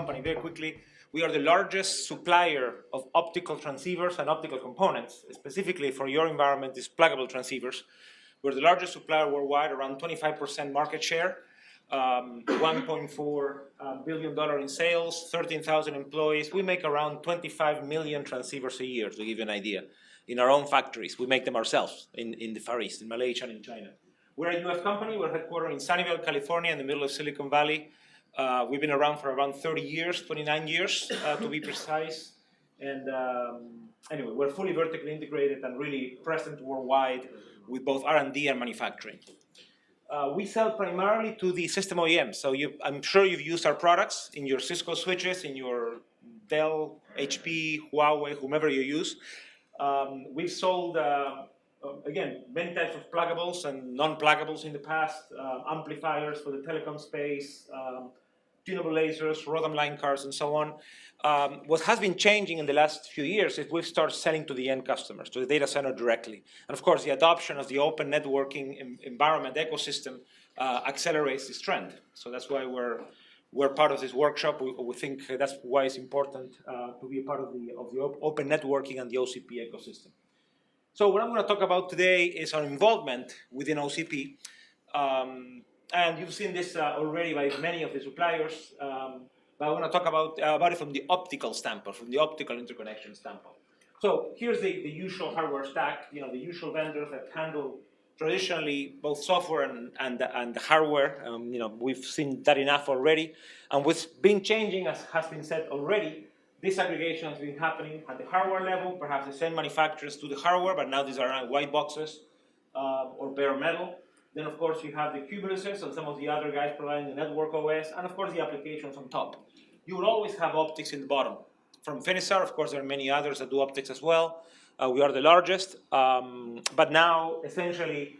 company very quickly. We are the largest supplier of optical transceivers and optical components, specifically for your environment, these pluggable transceivers. We're the largest supplier worldwide, around 25% market share, $1.4 billion in sales, 13,000 employees. We make around 25 million transceivers a year, to give you an idea, in our own factories. We make them ourselves in the Far East, in Malaysia and in China. We're a US company. We're headquartered in Sunnyvale, California, in the middle of Silicon Valley. We've been around for around 30 years, 29 years to be precise. And anyway, we're fully vertically integrated and really present worldwide with both R&D and manufacturing. We sell primarily to the system OEMs. So I'm sure you've used our products in your Cisco switches, in your Dell, HP, Huawei, whomever you use. We've sold, again, many types of pluggables and non-pluggables in the past, amplifiers for the telecom space, tunable lasers, ROADM line cards, and so on. What has been changing in the last few years is we've started selling to the end customers, to the data center directly. And of course, the adoption of the open networking environment ecosystem accelerates this trend. So that's why we're part of this workshop. We think that's why it's important to be a part of the open networking and the OCP ecosystem. So what I'm going to talk about today is our involvement within OCP. And you've seen this already by many of the suppliers, but I want to talk about it from the optical standpoint, from the optical interconnection standpoint. So here's the usual hardware stack, the usual vendors that handle traditionally both software and the hardware. We've seen that enough already. And what's been changing, as has been said already, this aggregation has been happening at the hardware level, perhaps the same manufacturers do the hardware, but now these are white boxes or bare metal. Then, of course, you have the Cubuluses and some of the other guys providing the network OS, and, of course, the applications on top. You will always have optics in the bottom. From Finisar, of course, there are many others that do optics as well. We are the largest. But now, essentially,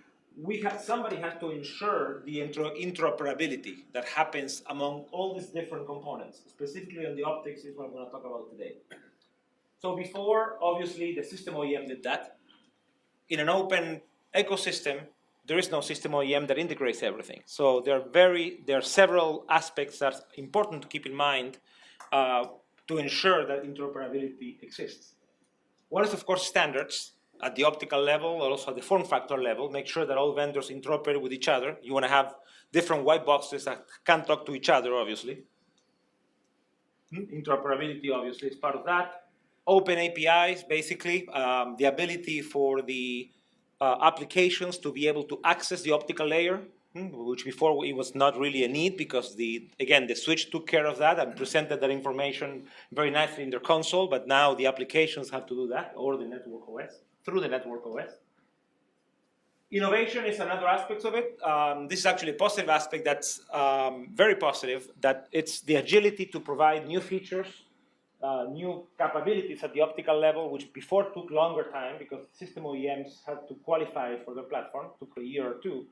somebody has to ensure the interoperability that happens among all these different components. Specifically on the optics is what I'm going to talk about today. So before, obviously, the system OEM did that. In an open ecosystem, there is no system OEM that integrates everything. So there are several aspects that are important to keep in mind to ensure that interoperability exists. One is, of course, standards at the optical level, also at the form factor level. Make sure that all vendors interoperate with each other. You want to have different white boxes that can talk to each other, obviously. Interoperability, obviously, is part of that. Open APIs, basically, the ability for the applications to be able to access the optical layer, which before it was not really a need because the switch took care of that and presented that information very nicely in their console, but now the applications have to do that, or the network OS, through the network OS. Innovation is another aspect of it. This is actually a positive aspect that's very positive, that it's the agility to provide new features, new capabilities at the optical level, which before took longer time because system OEMs had to qualify for their platform, took a year or two.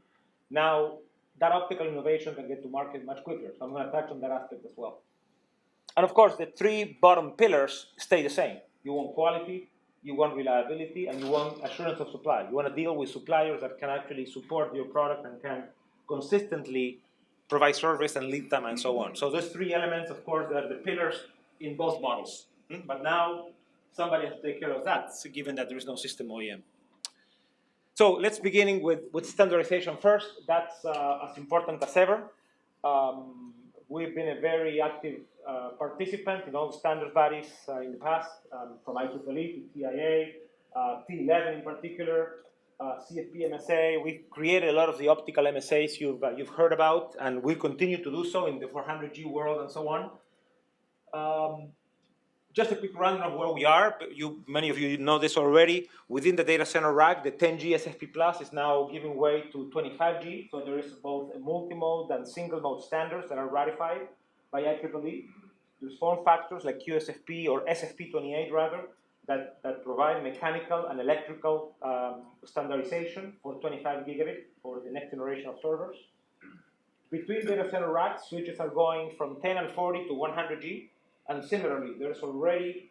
Now, that optical innovation can get to market much quicker. So I'm going to touch on that aspect as well. And of course, the three bottom pillars stay the same. You want quality, you want reliability, and you want assurance of supply. You want to deal with suppliers that can actually support your product and can consistently provide service and lead time and so on. So those three elements, of course, are the pillars in both models. But now, somebody has to take care of that, given that there is no system OEM. So let's begin with standardization first. That's as important as ever. We've been a very active participant in all the standards bodies in the past, from IEEE to TIA, T11 in particular, CFP MSA. We've created a lot of the optical MSAs you've heard about, and we continue to do so in the 400G world and so on. Just a quick rundown of where we are. Many of you know this already. Within the data center rack, the 10G SFP Plus is now giving way to 25G. So there is both a multi-mode and single-mode standards that are ratified by IEEE. There's form factors like QSFP or SFP28 rather, that provide mechanical and electrical standardization for 25 gigabit for the next generation of servers. Between data center racks, switches are going from 10 and 40 to 100G. And similarly, there's already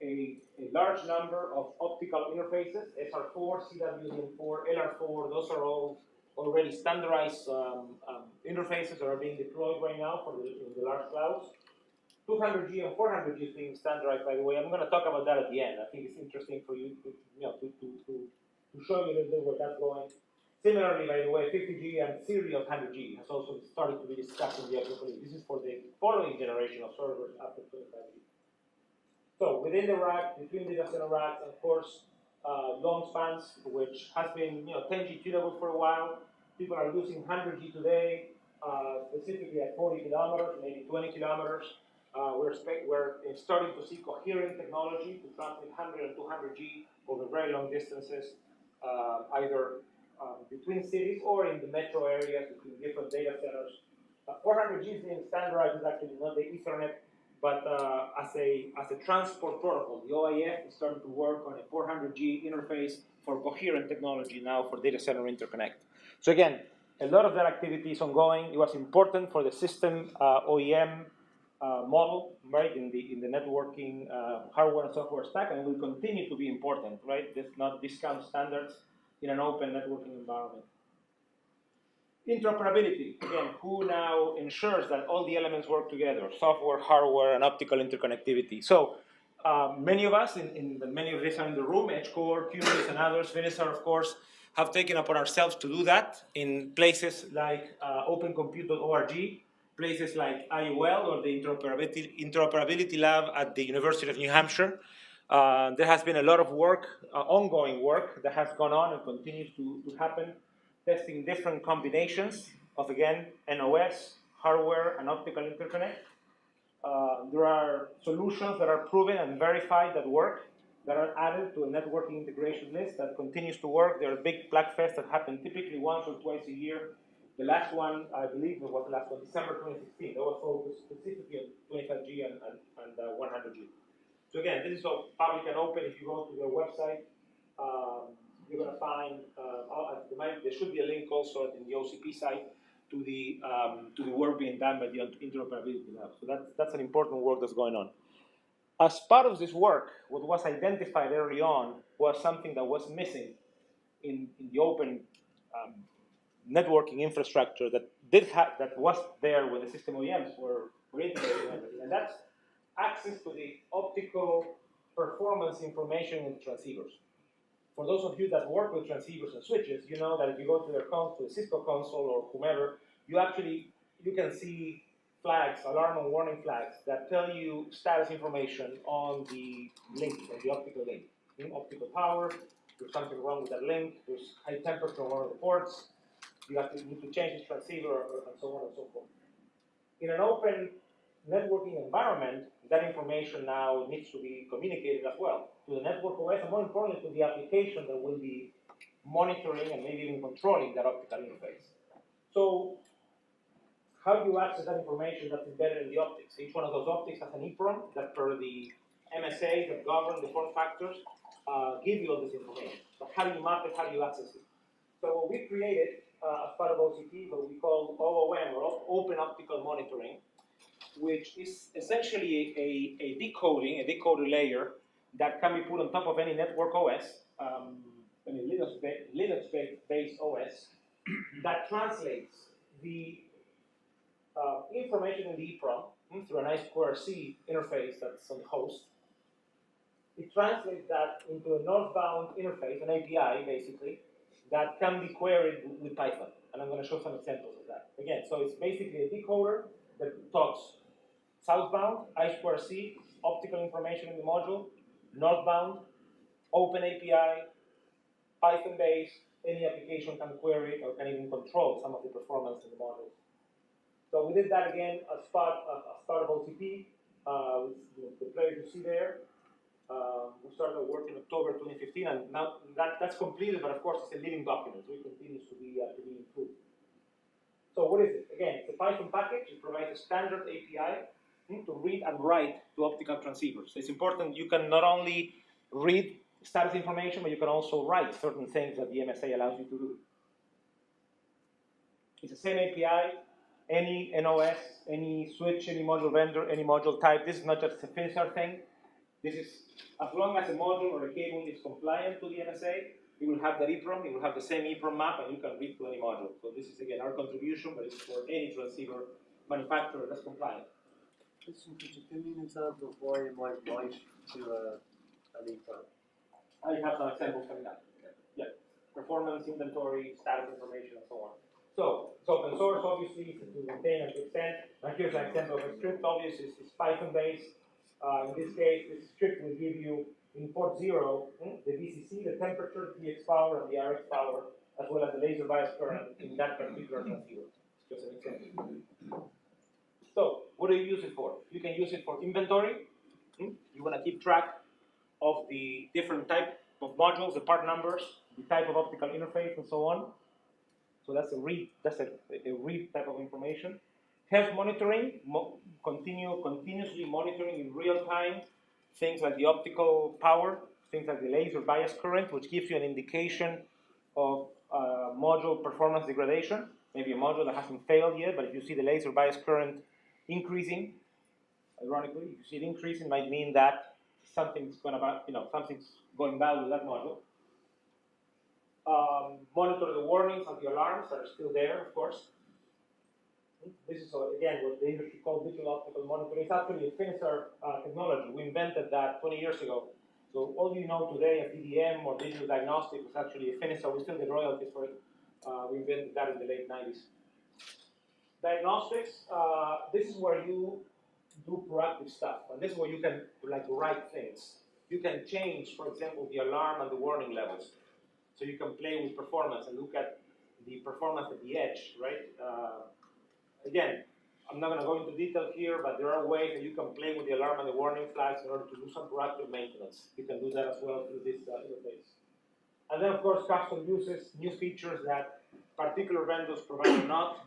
a large number of optical interfaces, SR4, CWDM4, LR4. Those are all already standardized interfaces that are being deployed right now for the large clouds. 200G and 400G is being standardized, by the way. I'm going to talk about that at the end. I think it's interesting for you to, to show you a little bit where that's going. Similarly, by the way, 50G and serial 100G has also started to be discussed in the Optical. This is for the following generation of servers after 25G. So within the rack, between the data center racks, of course, long spans, which has been 10G tunable for a while. People are using 100G today, specifically at 40 kilometers, maybe 20 kilometers. We're starting to see coherent technology to transmit 100 and 200G over very long distances, either between cities or in the metro areas between different data centers. 400G is being standardized, is actually not the Ethernet, but as a transport protocol. The OIF is starting to work on a 400G interface for coherent technology now for data center interconnect. So again, a lot of that activity is ongoing. It was important for the system OEM model, right, in the networking hardware and software stack, and will continue to be important, right? Let's not discount standards in an open networking environment. Interoperability, again, who now ensures that all the elements work together, software, hardware, and optical interconnectivity. So many of us, many of these are in the room, EdgeCore, Cumulus, and others, Finisar, of course, have taken upon ourselves to do that in places like opencompute.org, places like IOL, or the Interoperability Lab at the University of New Hampshire. There has been a lot of work, ongoing work, that has gone on and continues to happen, testing different combinations of, again, NOS, hardware, and optical interconnect. There are solutions that are proven and verified that work, that are added to a networking integration list that continues to work. There are big Blackfests that happen typically once or twice a year. The last one, I believe, was the last one, December 2016. That was focused specifically on 25G and 100G. So again, this is all public and open. If you go to their website, you're going to find, there should be a link also in the OCP site to the work being done by the Interoperability Lab. So that's an important work that's going on. As part of this work, what was identified early on was something that was missing in the open networking infrastructure that was there when the system OEMs were integrating everything, and that's access to the optical performance information in the transceivers. For those of you that work with transceivers and switches, you know that if you go to the Cisco console or whomever, you can see flags, alarm and warning flags that tell you status information on the link, on the optical link. Optical power, there's something wrong with that link, there's high temperature on one of the ports, you need to change the transceiver, and so on and so forth. In an open networking environment, that information now needs to be communicated as well to the network OS, and more importantly, to the application that will be monitoring and maybe even controlling that optical interface. So, how do you access that information that's embedded in the optics? Each one of those optics has an EEPROM that, per the MSA that govern the form factors, give you all this information. But how do you map it? How do you access it? So what we created as part of OCP, what we call OOM, or Open Optical Monitoring, which is essentially a decoder layer that can be put on top of any network OS, any Linux-based OS, that translates the information in the EEPROM through an I2C interface that's on the host. It translates that into a northbound interface, an API basically, that can be queried with Python. And I'm going to show some examples of that. Again, so it's basically a decoder that talks southbound, I2C, optical information in the module, northbound, open API, Python-based, any application can query or can even control some of the performance in the module. So we did that again as part of OCP, with the player you see there. We started work in October 2015, and now that's completed, but of course it's a living document, so it continues to be improved. So what is it? Again, it's a Python package. It provides a standard API to read and write to optical transceivers. So it's important you can not only read status information, but you can also write certain things that the MSA allows you to do. It's the same API, any NOS, any switch, any module vendor, any module type. This is not just a Finisar thing. This is, as long as a module or a cable is compliant to the MSA, you will have that EEPROM, you will have the same EEPROM map, and you can read to any module. So this is, again, our contribution, but it's for any transceiver manufacturer that's compliant. Christian, could you give me an example of why you might write to an EPROM? I have some examples coming up. Yeah, performance, inventory, status information, and so on. So it's open source, obviously, to maintain and to extend. And here's an example of a script. Obviously, it's Python-based. In this case, this script will give you in port 0 the VCC, the temperature, the TX power, and the RX power, as well as the laser bias current in that particular transceiver. Just an example. So, what do you use it for? You can use it for inventory. You want to keep track of the different type of modules, the part numbers, the type of optical interface, and so on. So that's a read. That's a read type of information. Health monitoring, continuously monitoring in real time things like the optical power, things like the laser bias current, which gives you an indication of module performance degradation. Maybe a module that hasn't failed yet, but if you see the laser bias current increasing, ironically, if you see it increasing, might mean that something's going bad with that module. Monitor the warnings and the alarms that are still there, of course. This is, again, what the industry calls digital optical monitoring. It's actually a Finisar technology. We invented that 20 years ago. So all you know today as DDM or digital diagnostic was actually a Finisar. We still get royalties for it. We invented that in the late 90s. Diagnostics, this is where you do proactive stuff. And this is where you can write things. You can change, for example, the alarm and the warning levels. So you can play with performance and look at the performance at the edge, right? Again, I'm not going to go into detail here, but there are ways that you can play with the alarm and the warning flags in order to do some proactive maintenance. You can do that as well through this interface. And then, of course, custom uses, new features that particular vendors provide or not.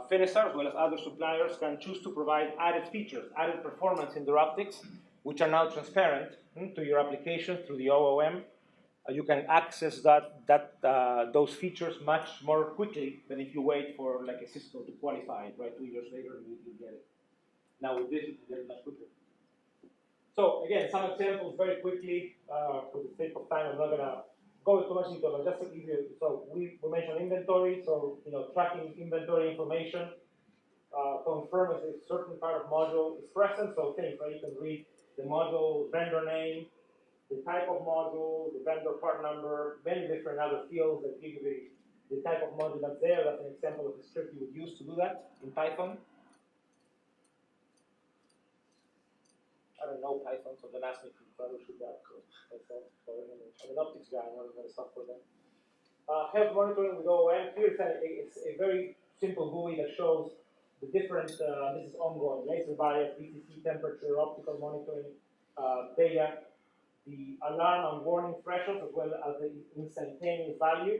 Finisar, as well as other suppliers, can choose to provide added features, added performance in their optics, which are now transparent to your application through the OOM. You can access those features much more quickly than if you wait for like a Cisco to qualify it, right? 2 years later, you get it. Now with this, you can get it much quicker. So again, some examples very quickly. For the sake of time, I'm not going to go too much into it, but just to give you. So we mentioned inventory. So tracking inventory information, confirm if a certain part of module is present. So things, right? You can read the module vendor name, the type of module, the vendor part number, many different other fields that give you the type of module that's there. That's an example of the script you would use to do that in Python. I don't know Python, so don't ask me to troubleshoot that. I'm an optics guy, I'm not going to stop for that. Health monitoring with OOM. Here it's a very simple GUI that shows the different, this is ongoing, laser bias, VCC temperature, optical monitoring data, the alarm and warning thresholds, as well as the instantaneous value.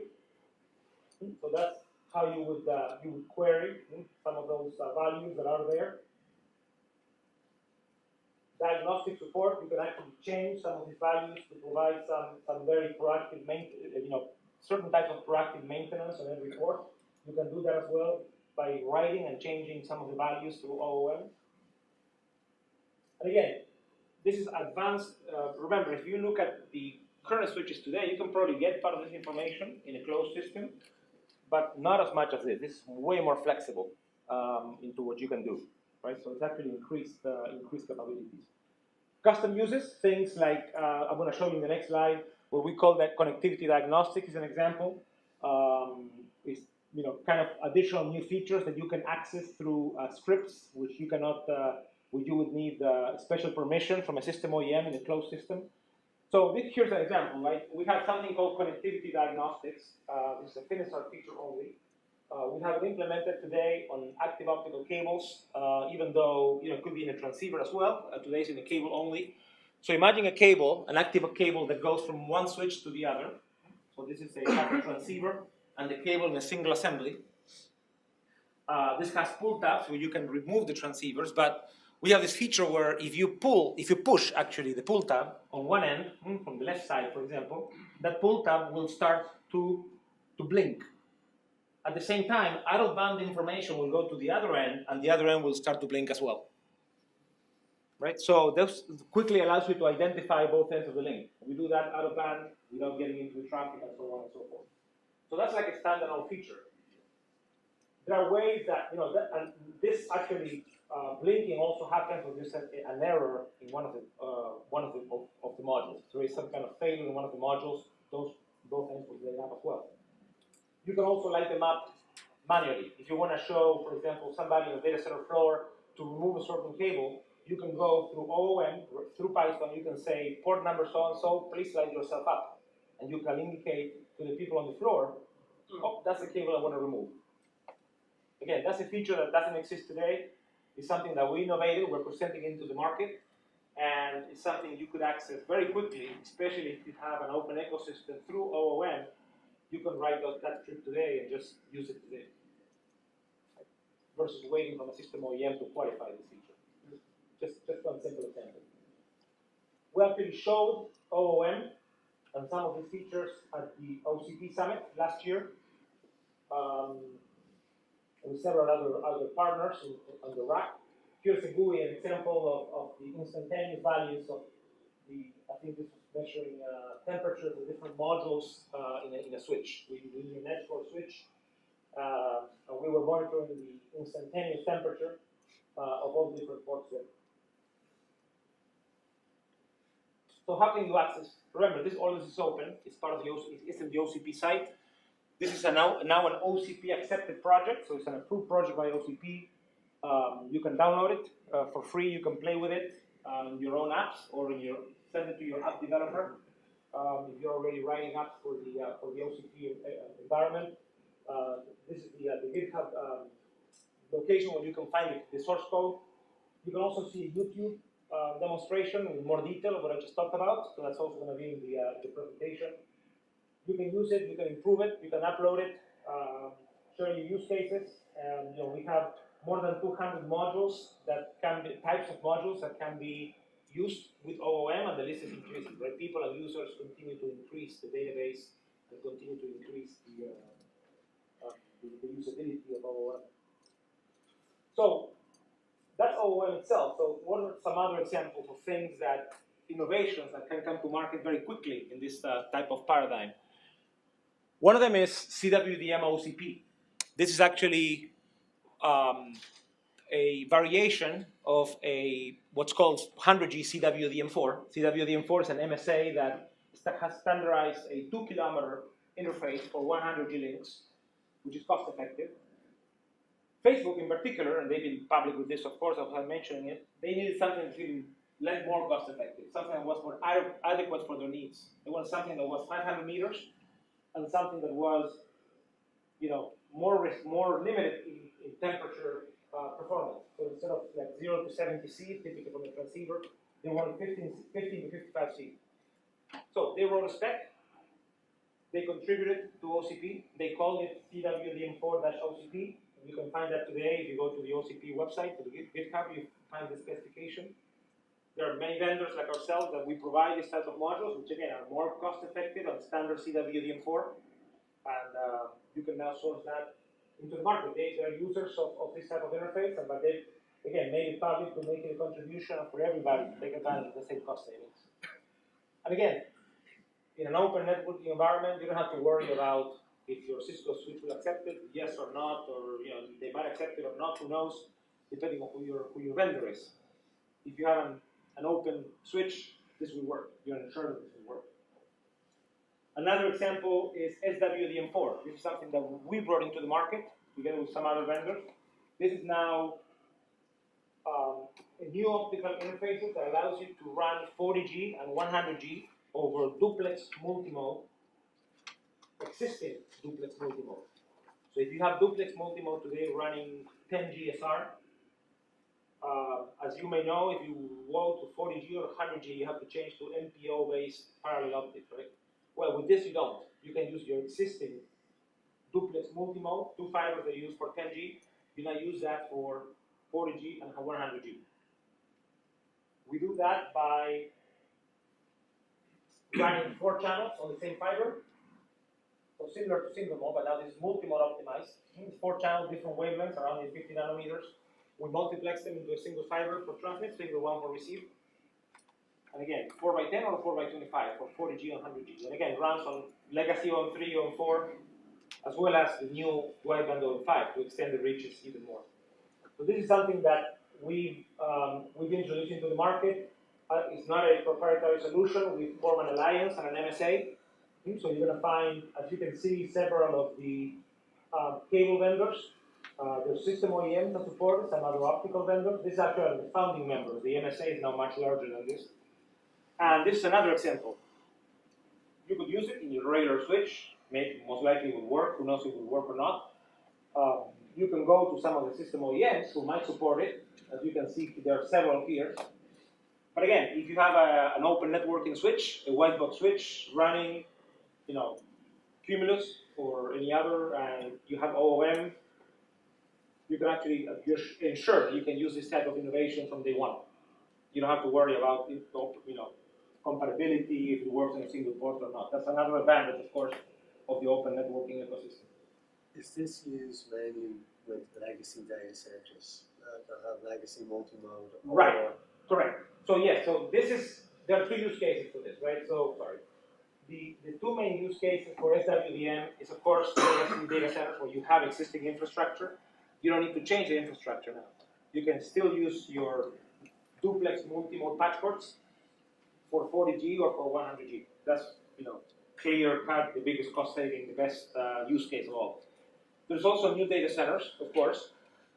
So that's how you would query some of those values that are there. Diagnostic support, you can actually change some of these values to provide some very proactive certain types of proactive maintenance on every port. You can do that as well by writing and changing some of the values through OOM. And again, this is advanced. Remember, if you look at the current switches today, you can probably get part of this information in a closed system, but not as much as this. This is way more flexible into what you can do, right? So it's actually increased capabilities. Custom uses, things like I'm going to show you in the next slide, what we call that connectivity diagnostic is an example. It's kind of additional new features that you can access through scripts, which you cannot. You would need special permission from a system OEM in a closed system. So here's an example, right? We have something called connectivity diagnostics. This is a Finisar feature only. We have it implemented today on active optical cables, even though it could be in a transceiver as well. Today it's in a cable only. So imagine a cable, an active cable that goes from one switch to the other. So this is a transceiver and the cable in a single assembly. This has pull tabs where you can remove the transceivers, but we have this feature where if you push actually the pull tab on one end, from the left side, for example, that pull tab will start to blink. At the same time, out-of-band information will go to the other end, and the other end will start to blink as well. Right? So this quickly allows you to identify both ends of the link. We do that out-of-band without getting into the traffic and so on and so forth. So that's like a standalone feature. there are ways that, and this actually blinking also happens when there's an error in one of the modules. There is some kind of failure in one of the modules. Those ends will light up as well. You can also light them up manually. If you want to show, for example, somebody on the data center floor to remove a certain cable, you can go through OOM, through Python, you can say, port number so-and-so, please light yourself up. And you can indicate to the people on the floor, oh, that's the cable I want to remove. Again, that's a feature that doesn't exist today. It's something that we innovated, we're presenting into the market, and it's something you could access very quickly, especially if you have an open ecosystem through OOM. You can write that script today and just use it today, versus waiting from a system OEM to qualify this feature. Just one simple example. We actually showed OOM and some of these features at the OCP Summit last year, with several other partners on the rack. Here's a GUI, an example of the instantaneous values of I think this was measuring temperature of the different modules in a switch. We use an edge core switch, and we were monitoring the instantaneous temperature of all the different ports there. So how can you access? Remember, all this is open. It's part of the it's in the OCP site. This is now an OCP accepted project, so it's an approved project by OCP. You can download it for free. You can play with it in your own apps, or send it to your app developer. If you're already writing apps for the OCP environment, this is the GitHub location where you can find the source code. You can also see a YouTube demonstration in more detail of what I just talked about. So that's also going to be in the presentation. You can use it, you can improve it, you can upload it, show you use cases. And we have more than 200 modules that can be types of modules that can be used with OOM, and the list is increasing. Right? People and users continue to increase the database and continue to increase the usability of OOM. So that's OOM itself. So what are some other examples of things innovations that can come to market very quickly in this type of paradigm? One of them is CWDM OCP. This is actually a variation of what's called 100G CWDM4. CWDM4 is an MSA that has standardized a 2-kilometer interface for 100G links, which is cost effective. Facebook in particular, and they've been public with this, of course, I'm mentioning it, they needed something that's even more cost effective, something that was more adequate for their needs. They wanted something that was 500 meters and something that was, more limited in temperature performance. So instead of like 0 to 70 C, typically from a transceiver, they wanted 15 to 55 C. So they wrote a spec. They contributed to OCP. They called it CWDM4-OCP. You can find that today if you go to the OCP website, to the GitHub, you find the specification. There are many vendors like ourselves that we provide this type of modules, which again are more cost effective than standard CWDM4. And you can now source that into the market. They are users of this type of interface, but they, again, made it public to make it a contribution for everybody to take advantage of the same cost savings. And again, in an open networking environment, you don't have to worry about if your Cisco switch will accept it, yes or not, or they might accept it or not, who knows, depending on who your vendor is. If you have an open switch, this will work. You're sure that this will work. Another example is SWDM4. This is something that we brought into the market together with some other vendors. This is now a new optical interface that allows you to run 40G and 100G over duplex multimode, existing duplex multimode. So if you have duplex multimode today running 10G SR, as you may know, if you go to 40G or 100G, you have to change to MPO-based parallel optics, right? Well, with this you don't. You can use your existing duplex multimode, 2 fibers they use for 10G. You now use that for 40G and 100G. We do that by running 4 channels on the same fiber. So similar to single mode, but now this is multi-mode optimized. It's 4 channels, different wavelengths, around 50 nanometers. We multiplex them into a single fiber for transmit, single one for receive. And again, 4x10 or 4x25 for 40G and 100G. And again, runs on legacy on 3, on 4, as well as the new wideband OM5 to extend the reaches even more. So this is something that we've introduced into the market. It's not a proprietary solution. We form an alliance and an MSA. So you're going to find, as you can see, several of the cable vendors. There's system OEMs that support us, some other optical vendors. This is actually the founding members. The MSA is now much larger than this. And this is another example. You could use it in your regular switch. Maybe most likely it will work. Who knows if it will work or not. You can go to some of the system OEMs who might support it. As you can see, there are several here. But again, if you have an open networking switch, a white box switch running, Cumulus or any other, and you have OOM, you can actually ensure that you can use this type of innovation from day one. You don't have to worry about compatibility, if it works on a single port or not. That's another advantage, of course, of the open networking ecosystem. Is this used mainly with legacy data centers that have legacy multimode? Right, correct. So yes, there are two use cases for this, right? So, sorry. The two main use cases for SWDM is, of course, legacy data centers where you have existing infrastructure. You don't need to change the infrastructure now. You can still use your duplex multimode patch ports for 40G or for 100G. That's, clear cut, the biggest cost saving, the best use case of all. There's also new data centers, of course,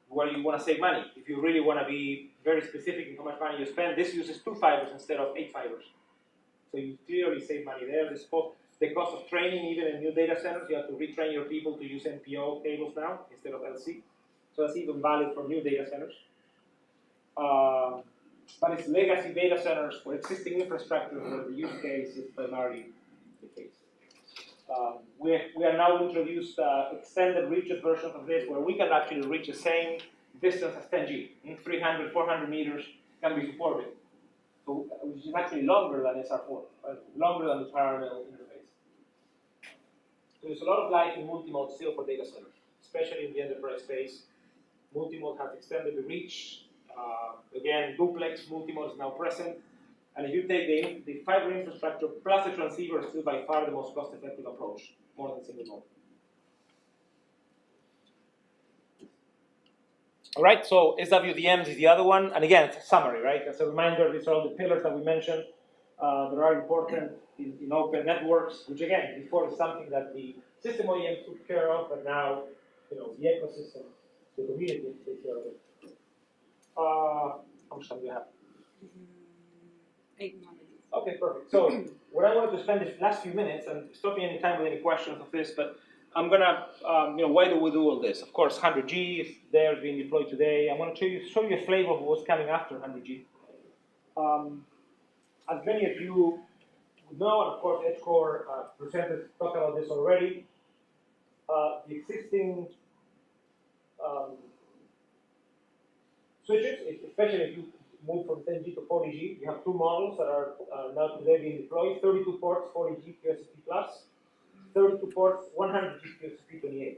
where you want to save money. If you really want to be very specific in how much money you spend, this uses 2 fibers instead of 8 fibers. So you clearly save money there. The cost of training, even in new data centers, you have to retrain your people to use NPO cables now instead of LC. So that's even valid for new data centers. But it's legacy data centers for existing infrastructure where the use case is primarily the case. We are now introduced extended reaches versions of this where we can actually reach the same distance as 10G. 300, 400 meters can be supported. So, which is actually longer than SR4, longer than the parallel interface. So there's a lot of life in multimode still for data centers, especially in the enterprise space. Multimode has extended the reach. Again, duplex multimode is now present. And if you take the fiber infrastructure plus the transceiver, is still by far the most cost-effective approach, more than single mode. All right, so SWDMs is the other one. And again, it's a summary, right? As a reminder, these are all the pillars that we mentioned that are important in open networks, which again, before is something that the system OEMs took care of, but now, the ecosystem, the community takes care of it. How much time do you have? 8 more minutes. Okay, perfect. So what I wanted to spend these last few minutes, and stop me anytime with any questions of this, but I'm gonna, why do we do all this? Of course, 100G is there, being deployed today. I'm gonna show you a flavor of what's coming after 100G. As many of you would know, and of course, EdgeCore talked about this already. The existing switches, especially if you move from 10G to 40G, you have two models that are now today being deployed: 32 ports 40G QSFP+, 32 ports 100G QSFP28.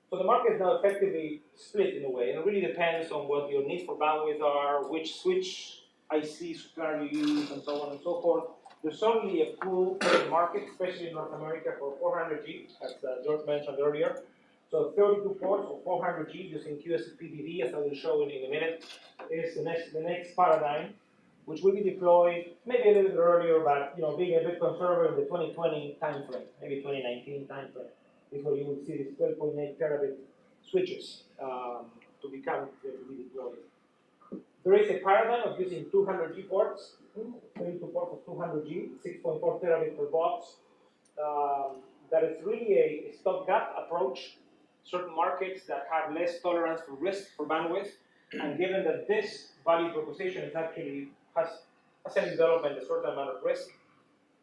So the market is now effectively split in a way, and it really depends on what your needs for bandwidth are, which switch IC supplier you use, and so on and so forth. There's certainly a pool for the market, especially in North America, for 400G, as George mentioned earlier. So 32 ports for 400G using QSFP-DD, as I will show in a minute, is the next paradigm, which will be deployed maybe a little bit earlier, but being a bit conservative in the 2020 timeframe, maybe 2019 timeframe, is where you will see these 12.8 terabit switches to be deployed. There is a paradigm of using 200G ports, 32 ports of 200G, 6.4 terabit per box. That is really a stopgap approach. Certain markets that have less tolerance for risk for bandwidth, and given that this value proposition is actually has in development a certain amount of risk,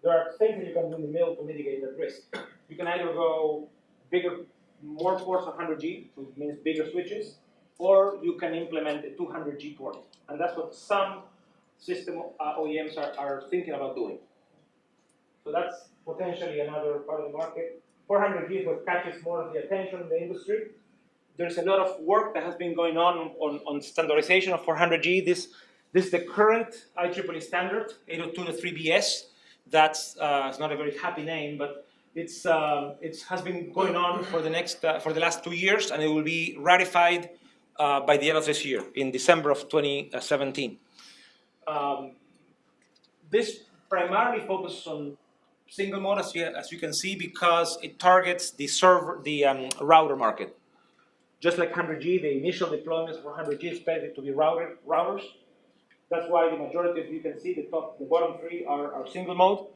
there are things that you can do in the middle to mitigate that risk. You can either go bigger, more ports of 100G, which means bigger switches, or you can implement a 200G port, and that's what some system OEMs are thinking about doing. So that's potentially another part of the market. 400G is what catches more of the attention in the industry. There's a lot of work that has been going on standardization of 400G. This is the current IEEE standard, 802.3BS. That's it's not a very happy name, but It has been going on for the last 2 years, and it will be ratified by the end of this year, in December of 2017. This primarily focuses on single mode, as you can see, because it targets the router market. Just like 100G, the initial deployments for 100G expected to be routers. That's why the majority of you can see the bottom three are single mode.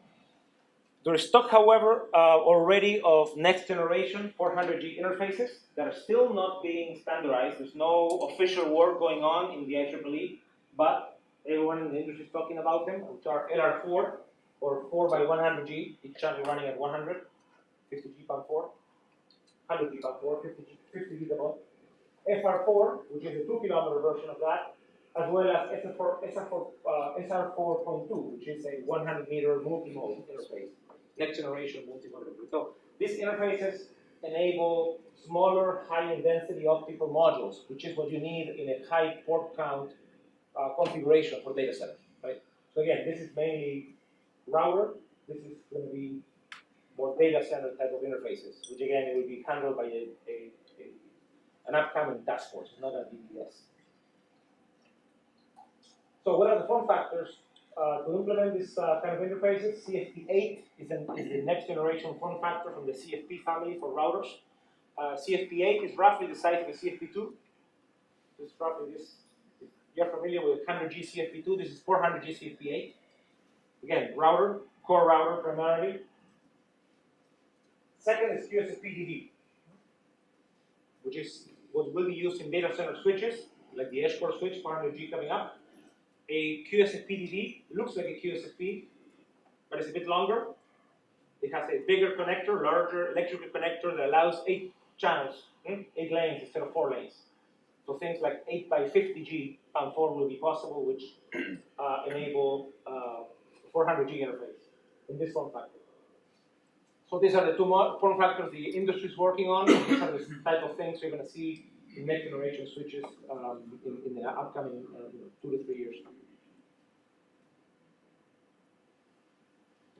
There is stock, however, already of next generation 400G interfaces that are still not being standardized. There's no official work going on in the IEEE, but everyone in the industry is talking about them, which are LR4 or 4x100G, each channel running at 100, 50G PAM4, 100G PAM4, 50 gigabit. FR4, which is a 2 kilometer version of that, as well as SR4.2, which is a 100 meter multimode interface, next generation multimode interface. So these interfaces enable smaller, high density optical modules, which is what you need in a high port count configuration for data centers, right? So again, this is mainly router. This is going to be more data center type of interfaces, which again, it will be handled by an upcoming task force, not a DBS. So what are the form factors to implement this kind of interfaces? CFP8 is the next generation form factor from the CFP family for routers. CFP8 is roughly the size of a CFP2. It's roughly this. If you're familiar with 100G CFP2, this is 400G CFP8. Again, router, core router primarily. Second is QSFP-DD, which is what will be used in data center switches, like the edge core switch, 400G coming up. A QSFP-DD looks like a QSFP, but it's a bit longer. It has a bigger connector, larger electrical connector that allows 8 channels, 8 lanes instead of 4 lanes. So things like 8x50G PAM4 will be possible, which enable 400G interface in this form factor. So these are the two form factors the industry is working on. These are the type of things you're going to see in next generation switches in the upcoming 2 to 3 years.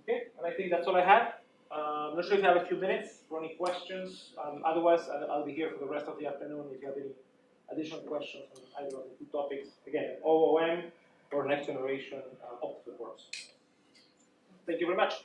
Okay, and I think that's all I had. I'm not sure if you have a few minutes for any questions. Otherwise, I'll be here for the rest of the afternoon if you have any additional questions on either of the 2 topics. Again, OOM or next generation optical ports. Thank you very much.